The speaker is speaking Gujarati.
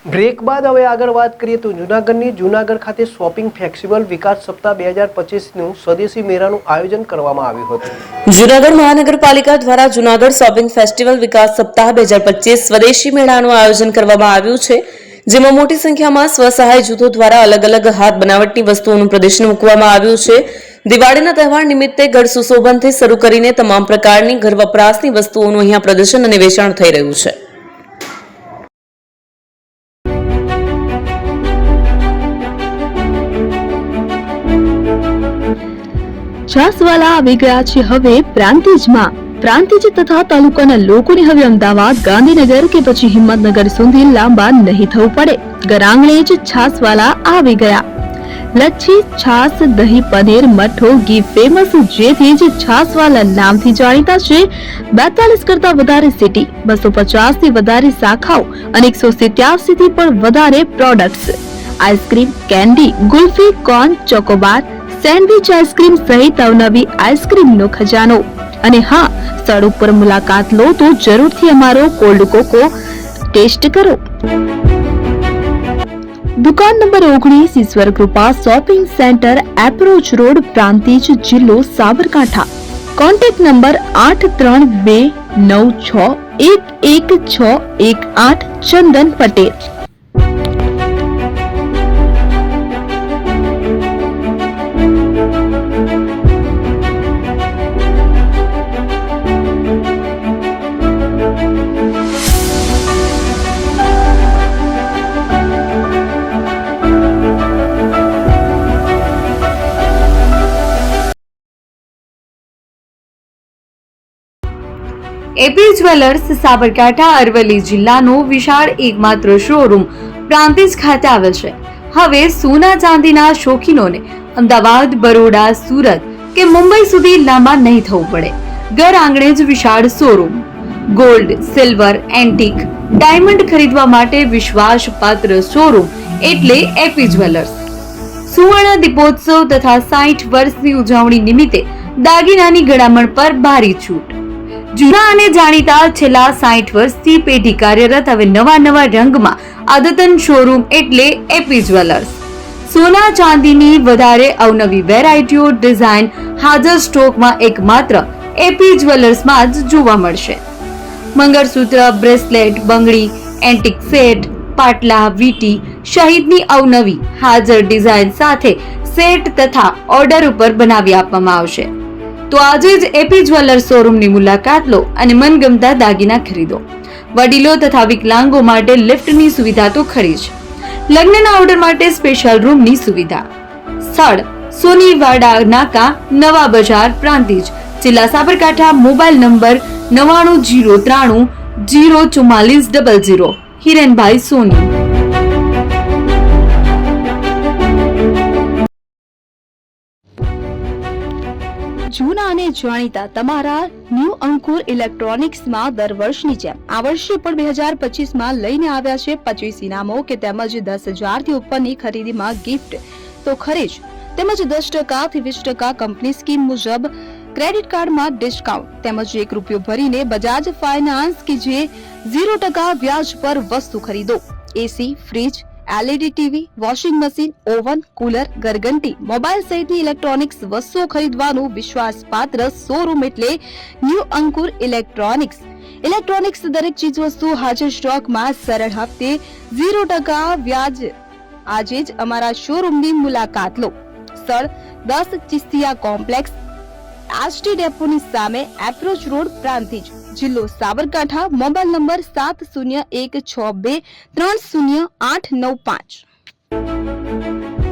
બ્રેક બાદ હવે આગળ વાત કરીએ તો જૂનાગઢ ખાતે શોપિંગ ફ્લેક્સિબલ વિકાસ સપ્તાહ 2025નું સ્વદેશી મેળાનું આયોજન કરવામાં આવ્યું હતું। જૂનાગઢ મહાનગરપાલિકા દ્વારા જૂનાગઢ શોપિંગ ફેસ્ટિવલ વિકાસ સપ્તાહ 2025 સ્વદેશી મેળાનું આયોજન કરવામાં આવ્યું છે, જેમાં મોટી સંખ્યામાં સ્વસહાય જૂથો દ્વારા અલગ અલગ હાથ બનાવટની વસ્તુઓનું પ્રદર્શન મૂકવામાં આવ્યું છે। દિવાળીના તહેવાર નિમિત્તે ઘર સુશોભનથી શરૂ કરીને તમામ પ્રકારની ઘર વપરાશની વસ્તુઓનું અહીંયા પ્રદર્શન અને વેચાણ થઈ રહ્યું છે। છાસવાલા આવી ગયા છે હવે પ્રાંતિજમાં। પ્રાંતિજ તથા તાલુકાના લોકોને હવે અમદાવાદ, ગાંધીનગર કે પછી હિંમતનગર સુધી લાંબા નહીં થવું પડે। ઘરાંગણે જ છાસવાલા આવી ગયા। લચ્છી, છાસ, દહીં, પનીર, મઠ્ઠો, ઘી ફેમસ, જેથી જ છાસવાલા નામથી જાણીતા છે। 42 કરતા વધારે સિટી, 250 થી વધારે શાખાઓ અને 187 થી પણ વધારે products. Ice cream, candy, kulfi, corn, Chocobar, sandwich ice cream સહિત અવનવી આઈસ્ક્રીમનો ખજાનો। અને હા, સ્થળ ઉપર મુલાકાત લો તો જરૂરથી અમારો કોલ્ડ કોકો ટેસ્ટ કરો। દુકાન number 19 Ishwar Krupa shopping centre, approach road, Prantij, જિલ્લો Sabarkantha. Contact number 8326111618 Chandan Patel. AP jewellers Sabarkantha Aravalli જિલ્લાનો વિશાળ એકમાત્ર શોરૂમ પ્રાંતિજ ખાતે આવેલ છે। હવે સોના ચાંદીના શોખીનોને અમદાવાદ, બરોડા, સુરત કે મુંબઈ સુધી લાંબા નહીં થવું પડે। ઘર આંગણે જ વિશાળ showroom. Gold, silver, antique, diamond ખરીદવા માટે વિશ્વાસપાત્ર શોરૂમ એટલે એપી જ્વેલર્સ। સુવર્ણ દીપોત્સવ તથા 60 વર્ષની ઉજવણી નિમિત્તે દાગીનાની ગળામણ પર ભારી છૂટ। જૂના અને જાણીતા છેલ્લા 60 વર્ષથી પેઢી કાર્યરત હવે નવા રંગમાં અદ્યતન શોરૂમ એટલે એપી જ્વેલર્સ। સોના ચાંદીની વધારે અવનવી વેરાયટીઓ, ડિઝાઇન હાજર સ્ટોકમાં એકમાત્ર એપી જ્વેલર્સમાં જ જોવા મળશે। મંગળસૂત્ર, બ્રેસલેટ, બંગડી, એન્ટિક સેટ, પાટલા, વીટી સહિતની અવનવી હાજર ડિઝાઇન સાથે સેટ તથા ઓર્ડર ઉપર બનાવી આપવામાં આવશે। તો આજે જ એપી જ્વેલર્સ શોરૂમની મુલાકાત લો અને મનગમતા દાગીના ખરીદો। વડીલો તથા વિકલાંગો માટે લિફ્ટની સુવિધા તો ખરી જ, લગ્નના ઓર્ડર માટે સ્પેશિયલ રૂમની સુવિધા। સ્થળ સોનીવાડા નાકા, નવા બજાર, પ્રાંતિજ, જિલ્લા સાબરકાંઠા। Mobile number 9903 04400। હિરેનભાઈ સોની। જૂના અને જાણીતા તમારા ન્યૂ અંકુર ઇલેક્ટ્રોનિક્સમાં દર વર્ષની જેમ આ વર્ષે પણ 2025માં લઈને આવ્યા છે 25 ઇનામો કે તેમજ 10,000 થી ઉપરની ખરીદીમાં ગિફ્ટ તો ખરી જ, તેમજ 10% થી 20% કંપની સ્કીમ મુજબ ક્રેડિટ કાર્ડમાં ડિસ્કાઉન્ટ, તેમજ ₹1 ભરીને બજાજ ફાઇનાન્સ કે જે 0% વ્યાજ પર વસ્તુ ખરીદો। AC, fridge, LED TV, washing machine, oven, cooler, ગરગંટી, મોબાઈલ સહિતની ઇલેક્ટ્રોનિક્સ વસ્તુઓ ખરીદવાનું વિશ્વાસપાત્ર શોરૂમ એટલે ન્યૂ અંકુર ઇલેક્ટ્રોનિક્સ। ઇલેક્ટ્રોનિક્સ દરેક ચીજ વસ્તુ હાજર સ્ટોકમાં, સરળ હપ્તે, 0% વ્યાજ। આજે જ અમારા શોરૂમની મુલાકાત લો। સ્થળ 10 ચિસ્તિયા કોમ્પ્લેક્સ, આરટી ડેપોની સામે, એપ્રોચ રોડ, પ્રાંતિજ, જિલ્લો સાબરકાંઠા। Mobile number 7016230895।